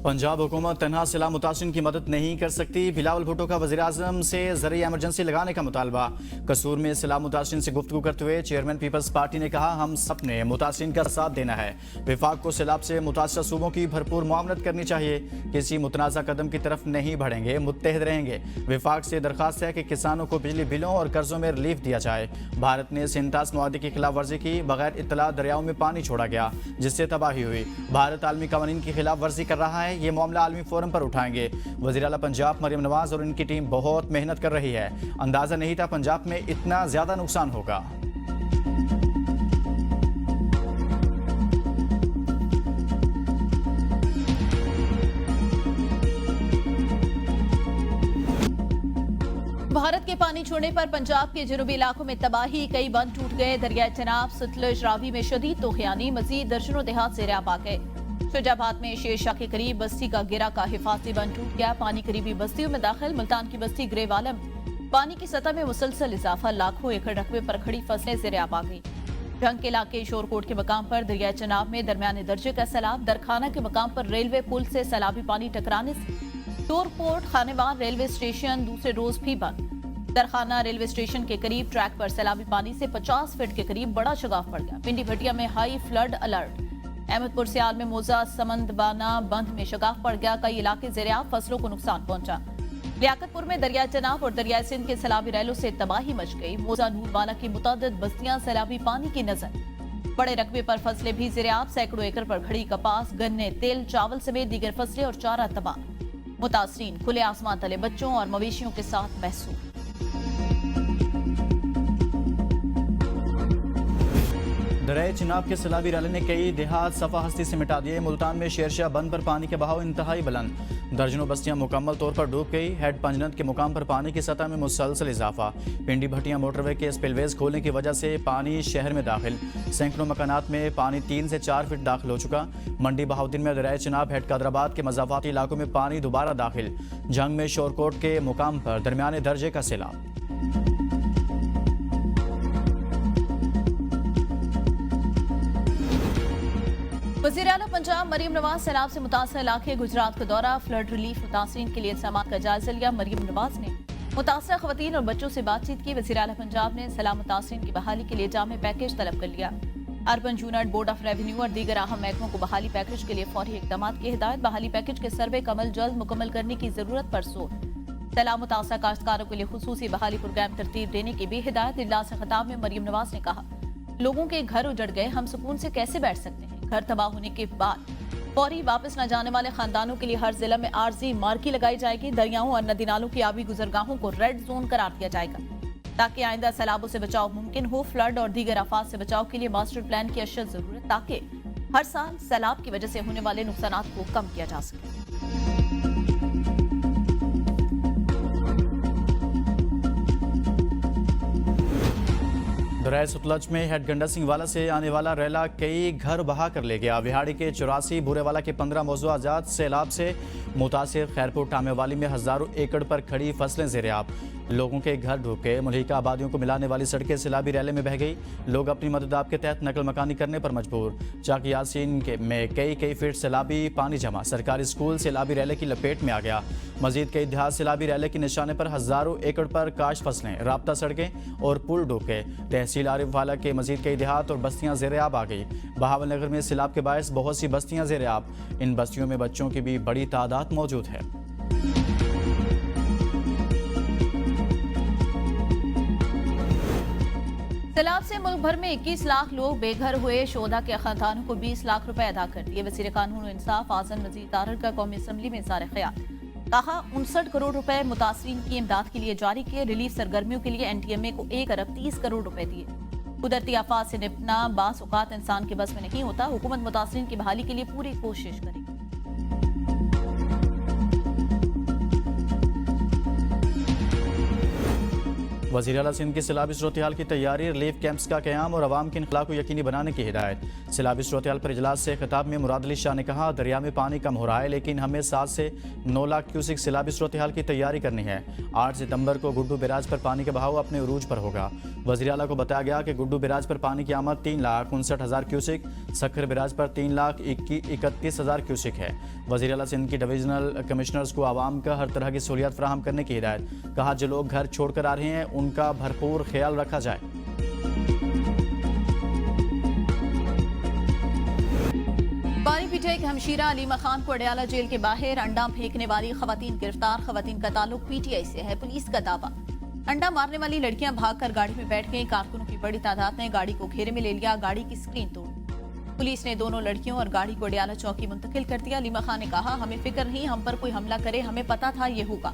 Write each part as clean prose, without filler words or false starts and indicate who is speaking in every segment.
Speaker 1: पंजाब हुकूमत तन्हा सैलाब मुतासिरीन की मदद नहीं कर सकती। बिलावल भुट्टो का वज़ीर-ए-आज़म से ज़रूरी एमरजेंसी लगाने का मुतालबा। कसूर में सैलाब मुतासिरीन से गुफ्तगू करते हुए चेयरमैन पीपल्स पार्टी ने कहा, हम सब ने मुतासिरीन का साथ देना है। विफाक को सैलाब से मुतासर सूबों की भरपूर मुआवनत करनी चाहिए। किसी मुतनाज़ा कदम की तरफ नहीं बढ़ेंगे, मुत्तहद रहेंगे। विफाक से दरख्वास्त है कि किसानों को बिजली बिलों और कर्जों में रिलीफ दिया जाए। भारत ने सिंतास मुआहदे की खिलाफ वर्जी की, बगैर इत्तला दरियाओं में पानी छोड़ा गया जिससे तबाही हुई। भारत आलमी कानून की खिलाफ वर्जी कर रहा है, ये मामला आलमी फोरम पर उठाएंगे। वज़ीर आला पंजाब मरियम नवाज और उनकी टीम बहुत मेहनत कर रही है। अंदाजा नहीं था पंजाब में इतना ज्यादा नुकसान होगा।
Speaker 2: भारत के पानी छोड़ने पर पंजाब के जनूबी इलाकों में तबाही, कई बंद टूट गए। दरिया चनाब, सतलुज, रावी में शदीद तूफानी, मजीद दर्जनों देहात ज़ेर-ए-आब आ गए। शुजाबाद में शेरशाह के करीब बस्ती का गिरा का हिफाजती बंद टूट गया। पानी करीबी बस्तियों में दाखिल। मुल्तान की बस्ती ग्रेवालम पानी की सतह में मुसलसल इजाफा, लाखों एकड़ रकबे पर खड़ी फसलें ज़ेर-ए-आब आ गई। ढंग के इलाके शोरकोट के मकाम पर दरिया चनाब में दरमियाने दर्जे का सैलाब। दरखाना के मकाम पर रेलवे पुल से सैलाबी पानी टकराने से शोरकोट खानेवान रेलवे स्टेशन दूसरे रोज भी बंद। दरखाना रेलवे स्टेशन के करीब ट्रैक पर सैलाबी पानी से 50 फीट के करीब बड़ा शगाफ पड़ गया। पिंडी भटिया में हाई फ्लड अलर्ट। अहमदपुर सियाल में मोजा समंदबाना बंद में शगाफ पड़ गया। कई इलाके ज़ेर-ए-आब, फसलों को नुकसान पहुंचा। लियाकतपुर में दरिया चनाब और दरिया सिंध के सैलाबी रैलों से तबाही मच गई। मोजा नूरवाला की मुतअद्दिद बस्तियां सैलाबी पानी की नजर। बड़े रकबे पर फसलें भी ज़ेर-ए-आब। सैकड़ों एकड़ पर खड़ी कपास, गन्ने, तेल, चावल समेत दीगर फसलें और चारा तबाह। मुतासरीन खुले आसमान तले बच्चों और मवेशियों के साथ महसूस।
Speaker 1: दरिया चिनाब के सैलाबी रैले ने कई देहात सफा हस्ती से मिटा दिए। मुल्तान में शेरशाह बंद पर पानी के बहाव इंतहाई बुलंद, दर्जनों बस्तियां मुकम्मल तौर पर डूब गई। हेड पंजनत के मुकाम पर पानी की सतह में मुसलसल इजाफा। पिंडी भटिया मोटरवे के स्पिलवेज खोलने की वजह से पानी शहर में दाखिल। सैकड़ों मकानात में पानी 3 से 4 फीट दाखिल हो चुका। मंडी बहाउद्दीन में दरिया चिनाब हेड कादराबाद के मज़ाफाती इलाकों में पानी दोबारा दाखिल। जंग में शोरकोट के मुकाम पर दरमियाने दर्जे का सैलाब।
Speaker 2: वज़ीर आला पंजाब मरियम नवाज सैलाब से मुतासर इलाके गुजरात का दौरा। फ्लड रिलीफ मुतासरीन के लिए इंतजाम का जायजा लिया। मरियम नवाज ने मुतासर खवातीन और बच्चों से बातचीत की। वज़ीर आला पंजाब ने सैलाब मुतासरीन की बहाली के लिए जामे पैकेज तलब कर लिया। Urban unit, board of revenue और दीगर अहम महकमों को बहाली पैकेज के लिए फौरी इकदाम की हिदायत। बहाली पैकेज के सर्वे का अमल जल्द मुकम्मल करने की जरूरत पर जोर। सैलाब मुतासर काश्तकारों के लिए खुसूसी बहाली प्रोग्राम तरतीब देने की भी हिदायत। इजलास खिताब में मरियम नवाज ने कहा, लोगों के घर उजड़ गए, हम सुकून से कैसे बैठ सकते हैं। घर तबाह होने के बाद फौरी वापस न जाने वाले खानदानों के लिए हर जिला में आरजी मार्की लगाई जाएगी। दरियाओं और नदी नालों की आबी गुजरगाहों को रेड जोन करार दिया जाएगा ताकि आइंदा सैलाबों से बचाव मुमकिन हो। फ्लड और दीगर आफात से बचाव के लिए मास्टर प्लान की अशद जरूरत ताकि हर साल सैलाब की वजह से होने वाले नुकसान को कम किया जा सके।
Speaker 1: दरिया सतलज में हेड गंडा सिंह वाला से आने वाला रेला कई घर बहा कर ले गया। विहाड़ी के 84, बुरेवाला के 15 मौजूदा आजाद सैलाब से मुतासिर। खैरपुर टामेवाली में हजारों एकड़ पर खड़ी फसलें ज़ेर-ए-आब। लोगों के घर डूब गए। मुल्हिका आबादियों को मिलाने वाली सड़कें सैलाबी रैले में बह गई। लोग अपनी मददाब के तहत नकल मकानी करने पर मजबूर। चाकी यासीन में कई फीट सैलाबी पानी जमा। सरकारी स्कूल सैलाबी रैले की लपेट में आ गया। मजीद कई देहात सैलाबी रैले के निशाने पर हजारों एकड़ पर काश फसलें, राब्ता सड़कें और पुल डूब गए। तहसील आरिफ वाला के मजीद कई देहात और बस्तियां ज़ेर-ए-आब आ गई। बहावल नगर में सैलाब के बायस बहुत सी बस्तियां ज़ेर-ए-आब। इन बस्तियों में बच्चों की भी बड़ी तादाद मौजूद है।
Speaker 2: सैलाब से मुल्क भर में 21 लाख लोग बेघर हुए। शोधा के खानदानों को 20 लाख रुपए अदा कर दिए। वज़ीर कानून और इंसाफ आज़म नज़ीर तारड़ का कौमी असम्बली में इज़हार ख्याल। कहा, 59 करोड़ रुपए मुतासरीन की इमदाद के लिए जारी किए। रिलीफ सरगर्मियों के लिए NTMA को 1 अरब 30 करोड़ रुपए दिए। कुदरती आफात से निपटना बास औकात इंसान के बस में नहीं होता। हुकूमत मुतासरीन की बहाली के लिए पूरी कोशिश करेगी।
Speaker 1: वज़ीर आला सिंध की सैलाबी सूरत हाल की तैयारी, रिलीफ कैंप्स का क़याम और अवाम की इनखला को यकीनी बनाने की हिदायत। सैलाबी सूरत हाल पर इजलास से खिताब में मुराद अली शाह ने कहा, दरिया में पानी कम हो रहा है लेकिन हमें 7 से 9 लाख क्यूसिक सैलाबी सूरत हाल की तैयारी करनी है। 8 सितंबर को गुड्डू बैराज पर पानी का बहाव अपने उरूज पर होगा। वज़ीर आला को बताया गया कि गुड्डू बैराज पर पानी की आमद 3,59,000 क्यूसिक, सक्खर बैराज पर 3,31,000 क्यूसिक है। वज़ीर आला सिंध की डिवीजनल कमिश्नर्स को आवाम का हर तरह की सहूलियत फराहम करने की हिदायत। कहा, जो लोग घर छोड़कर आ रहे हैं उनका भरपूर ख्याल रखा जाए।
Speaker 2: बारी पीटे के हमशीरा अलीमा खान को अडयाला जेल के बाहर अंडा फेंकने वाली खवातीन गिरफ्तार। खवातीन का ताल्लुक पीटीआई से है। पुलिस का दावा, अंडा मारने वाली लड़कियां भागकर गाड़ी में बैठ गईं। कारकुनों की बड़ी तादाद ने गाड़ी को घेरे में ले लिया, गाड़ी की स्क्रीन तोड़। पुलिस ने दोनों लड़कियों और गाड़ी को अडयाला चौकी मुंतकिल कर दिया। अलीमा खान ने कहा, हमें फिक्र नहीं, हम पर कोई हमला करे, हमें पता था ये होगा।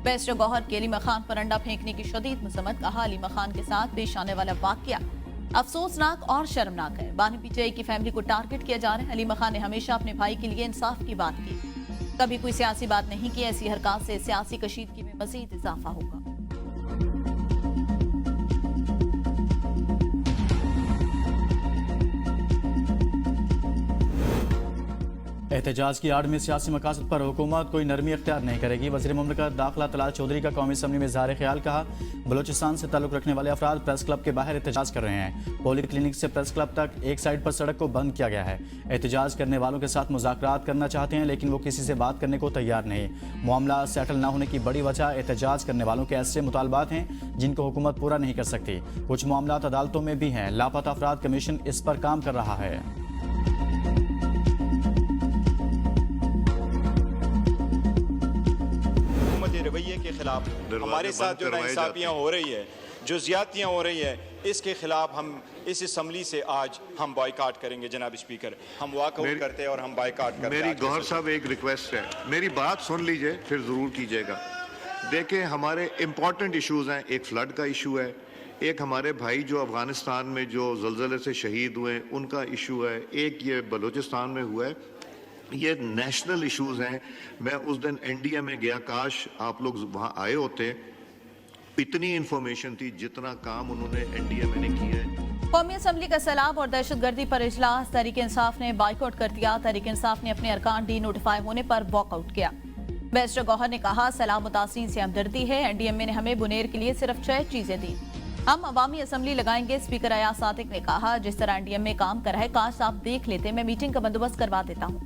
Speaker 2: बैरिस्टर गौहर के अलीमा खान पर अंडा फेंकने की शदीद मजम्मत। कहा, अलीमा खान के साथ पेश आने वाला वाकया अफसोसनाक और शर्मनाक है। बानी पीटीआई की फैमिली को टारगेट किया जा रहा है। अलीमा खान ने हमेशा अपने भाई के लिए इंसाफ की बात की, कभी कोई सियासी बात नहीं की। ऐसी हरकत से सियासी कशीदगी में मजीद इजाफा होगा।
Speaker 1: एहतजाज की आड़ में सियासी मकासद पर हुकूमत कोई नरमी अख्तियार नहीं करेगी। वज़ीर मुमलिकत दाखिला तलाल चौधरी का कौमी असम्बली में इज़हार ख्याल। कहा, बलोचिस्तान से ताल्लुक़ रखने वाले अफराद प्रेस क्लब के बाहर एहतजाज कर रहे हैं। पोलिंग क्लिनिक से प्रेस क्लब तक एक साइड पर सड़क को बंद किया गया है। एहतजाज करने वालों के साथ मुज़ाकरात करना चाहते हैं लेकिन वो किसी से बात करने को तैयार नहीं। मामला सेटल न होने की बड़ी वजह एहतजाज करने वालों के ऐसे मुतालबात हैं जिनको हुकूमत पूरा नहीं कर सकती। कुछ मामला अदालतों में भी हैं। लापता अफराद कमीशन इस पर काम कर रहा है।
Speaker 3: रवैये के खिलाफ हमारे साथ जो नाइंसाफियाँ हो रही है, जो ज्यादतियाँ हो रही है, इसके खिलाफ हम इस असम्बली से आज हम बॉयकॉट करेंगे। जनाब स्पीकर, हम वॉकआउट करते हैं और हम बॉयकॉट करते हैं।
Speaker 4: मेरी गौहर साहब एक रिक्वेस्ट है, मेरी बात सुन लीजिए फिर ज़रूर कीजिएगा। देखें, हमारे इम्पॉर्टेंट इशूज़ हैं। एक फ्लड का इशू है, एक हमारे भाई जो अफगानिस्तान में जो ज़लज़ले से शहीद हुए उनका इशू है, एक ये बलूचिस्तान में हुआ है। ये नेशनल इश्यूज हैं। मैं उस दिन एनडीए में गया, काश आप लोग वहाँ आए होते। इतनी इंफॉर्मेशन थी जितना काम उन्होंने एनडीए में नहीं किया है।
Speaker 2: कौमी असम्बली का सैलाब और दहशतगर्दी पर इजलास। तहरीक इंसाफ ने बाइकआउट कर दिया। तहरीक इंसाफ ने अपने अरकान डी नोटिफाई होने पर वॉकआउट किया। बैरिस्टर गौहर ने कहा, सैलाब मुतासिरीन से हमदर्दी है। एनडीएमए ने हमें बुनेर के लिए सिर्फ 6 चीजें दी। हम अवामी असम्बली लगाएंगे। स्पीकर अयाज सादिक ने कहा, जिस तरह एनडीएमए काम कर रहा है काश आप देख लेते, मैं मीटिंग का बंदोबस्त करवा देता हूँ।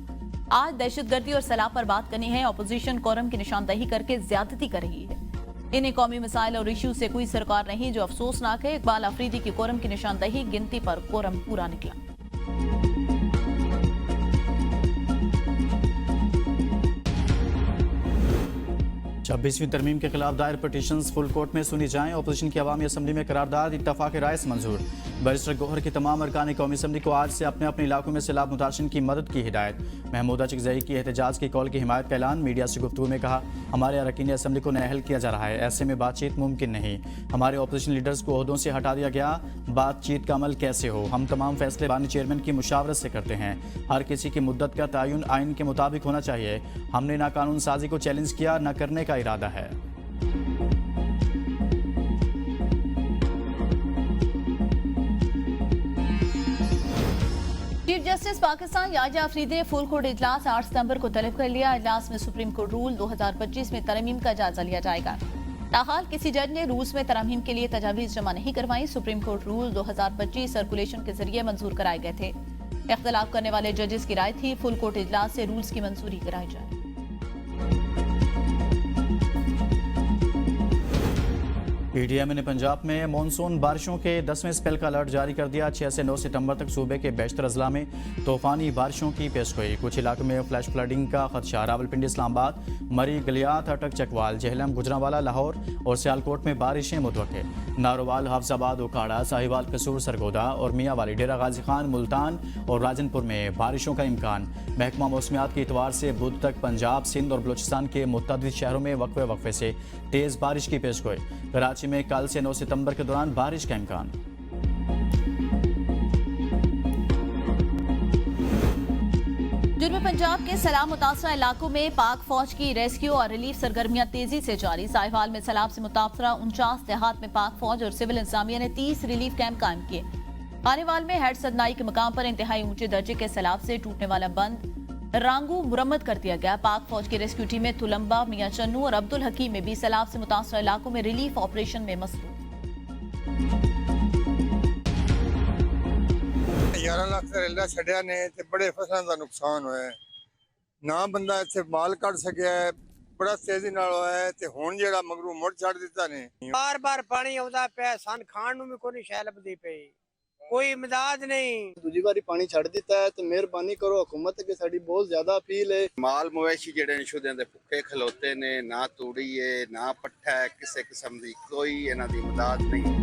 Speaker 2: आज दहशतगर्दी और सैलाब पर बात करनी है। अपोजिशन कोरम की निशानदही करके ज्यादती कर रही है। इन्हें कौमी मसाइल और इशू से कोई सरकार नहीं, जो अफसोसनाक है। इकबाल अफरीदी की कोरम की निशानदही, गिनती पर कोरम पूरा निकला।
Speaker 1: 26वीं तरमीम के खिलाफ दायर पटिशंस फुल कोर्ट में सुनी जाएं। अपोजिशन की अवामी असम्बली में करारदाद इत्तफाक राय से मंजूर। बैरिस्टर गौहर की तमाम अरकान कौमी असम्बली को आज से अपने अपने इलाकों में सैलाब मुतासिरीन की मदद की हिदायत। महमूदा चिकजई की एहतजाज की कॉल की हिमायत का ऐलान। मीडिया से गुफ्तगू में कहा, हमारे अरकान असम्बली को नाअहल किया जा रहा है, ऐसे में बातचीत मुमकिन नहीं। हमारे अपोजिशन लीडर्स को ओहदों से हटा दिया गया, बातचीत का अमल कैसे हो? हम तमाम फैसले बानी चेयरमैन की मुशावरत से करते हैं। हर किसी की मुद्दत का तयन आइन के मुताबिक होना चाहिए। हमने ना कानून साजी को चैलेंज किया, न करने का इरादा है।
Speaker 2: चीफ जस्टिस पाकिस्तान याहिया अफरीदी ने फुल कोर्ट इजलास 8 सितंबर को तलब कर लिया। इजलास में सुप्रीम कोर्ट रूल 2025 में तरमीम का जायजा लिया जाएगा। ताहाल किसी जज ने रूल्स में तरमीम के लिए तजावीज जमा नहीं करवाई। सुप्रीम कोर्ट रूल 2025 सर्कुलेशन के जरिए मंजूर कराए गए थे। इख्तलाफ करने वाले जजेस की राय थी फुल कोर्ट इजलास से रूल्स की मंजूरी कराई जाए।
Speaker 1: पीडीएम ने पंजाब में मानसून बारिशों के 10वें स्पेल का अलर्ट जारी कर दिया। 6 से 9 सितंबर तक सूबे के बेशतर अजला में तूफानी बारिशों की पेशगोई। कुछ इलाकों में फ्लैश फ्लडिंग का खदशा। रावलपिंडी, इस्लामाबाद, मरी, गलियात, अटक, चकवाल, जहलम, गुजरांवाला, लाहौर और सियालकोट में बारिशें मुतवक्के। नारोवाल, हाफजाबाद, उकाड़ा, साहिवाल, कसूर, सरगोदा और मियांवाली, डेरा गाजी खान, मुल्तान और राजनपुर में बारिशों का इम्कान। महकमा मौसमियात के इतवार से बुध तक पंजाब, सिंध और बलूचिस्तान के मुतअद्दिद शहरों में वक्फे वक्फे से तेज़ बारिश की पेशगोई। कराची में कल से 9 सितंबर के दौरान बारिश का इम्कान।
Speaker 2: जुनूबी पंजाब के सैलाब मुतासरा इलाकों में पाक फौज की रेस्क्यू और रिलीफ सरगर्मियां तेजी से जारी। साहिवाल में सैलाब से मुतासरा 49 देहात में पाक फौज और सिविल इंतजामिया ने 30 रिलीफ कैंप कायम किए। आनेवाल में हेड सदनाई के मकाम पर इंतहाई ऊंचे दर्जे के सैलाब से टूटने वाला बंद रांगू मुरम्मत कर दिया गया। पाक फौज की रेस्क्यू टीमें तुलंबा, मियां चन्नू और अब्दुल हकीम में भी सैलाब से मुतासरा इलाकों में रिलीफ ऑपरेशन में मसरूफ।
Speaker 5: 11 ਲੱਖ ਦਾ ਰੇਲਾ ਛੱਡਿਆ ਨੇ ਤੇ ਬੜੇ ਫਸਲਾਂ ਦਾ ਨੁਕਸਾਨ ਹੋਇਆ ਹੈ। ਨਾ ਬੰਦਾ ਇੱਥੇ ਮਾਲ ਕੱਢ ਸਕਿਆ ਹੈ, ਬੜਾ ਤੇਜ਼ੀ ਨਾਲ ਹੋਇਆ ਹੈ ਤੇ ਹੁਣ ਜਿਹੜਾ ਮਗਰੂ ਮੁੜ ਛੱਡ ਦਿੱਤਾ ਨੇ।
Speaker 6: ਬਾਰ-ਬਾਰ ਪਾਣੀ ਆਉਂਦਾ ਪਿਆ, ਸਨ ਖਾਣ ਨੂੰ ਵੀ ਕੋਈ ਸ਼ੈ ਲੱਭਦੀ ਪਈ, ਕੋਈ ਇਮਦਾਦ ਨਹੀਂ।
Speaker 7: ਦੂਜੀ ਵਾਰੀ ਪਾਣੀ ਛੱਡ ਦਿੱਤਾ ਹੈ ਤੇ ਮਿਹਰਬਾਨੀ ਕਰੋ ਹਕੂਮਤ ਅੱਗੇ ਸਾਡੀ ਬਹੁਤ ਜ਼ਿਆਦਾ ਅਪੀਲ ਹੈ।
Speaker 8: ਮਾਲ ਮਵੇਸ਼ੀ ਜਿਹੜੇ ਨੇ ਸ਼ੁਦਿਆਂ ਦੇ ਭੁੱਖੇ ਖਲੋਤੇ ਨੇ, ਨਾ ਤੂੜੀ ਹੈ ਨਾ ਪੱਠਾ ਹੈ, ਕਿਸੇ किस्म ਦੀ ਕੋਈ ਇਹਨਾਂ ਦੀ ਇਮਦਾਦ ਨਹੀਂ।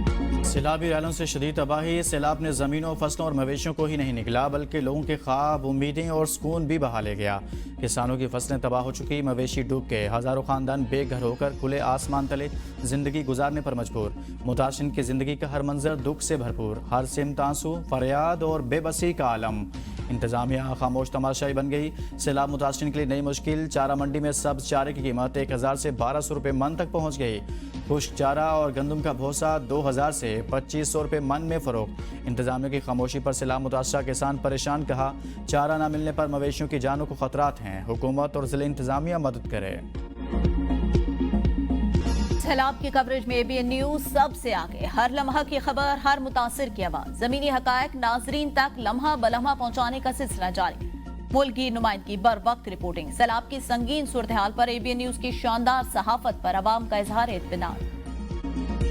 Speaker 1: सैलाबी रैलों से शदीद तबाही। सैलाब ने ज़मीनों, फसलों और मवेशियों को ही नहीं निकला बल्कि लोगों के ख्वाब, उम्मीदें और सुकून भी बहा ले गया। किसानों की फसलें तबाह हो चुकी, मवेशी डूब गए, हज़ारों ख़ानदान बेघर होकर खुले आसमान तले ज़िंदगी गुजारने पर मजबूर। मुतासिन की ज़िंदगी का हर मंजर दुख से भरपूर, हर सिमत आंसू, फरियाद और बेबसी का आलम। इंतज़ामिया खामोश तमाशाई बन गई। सैलाब मुतासिन के लिए नई मुश्किल। चारा मंडी में सब्ज़ चारे की कीमत 1000 से 1200 रुपये मन तक पहुँच गई। खुश्क चारा और गंदम का भोसा 2000 से 2500 रुपये मन में फ़रोख्त। इंतज़ामिया की खामोशी पर सैलाब मुतासरा किसान परेशान। कहा चारा न मिलने पर मवेशियों की जानों को खतरात हैं, हुकूमत और ज़िला इंतज़ामिया मदद करे।
Speaker 2: सैलाब की कवरेज में ABN न्यूज सबसे आगे, हर लम्हा की खबर, हर मुतासिर की आवाज, जमीनी हकायक नाजरीन तक लम्हा बलम्हा पहुंचाने का सिलसिला जारी। मुल्क की नुमाइंदगी, बर वक्त रिपोर्टिंग। सैलाब की संगीन सूरत हाल पर ABN न्यूज की शानदार सहाफत पर अवाम का इजहार इत्मीनान।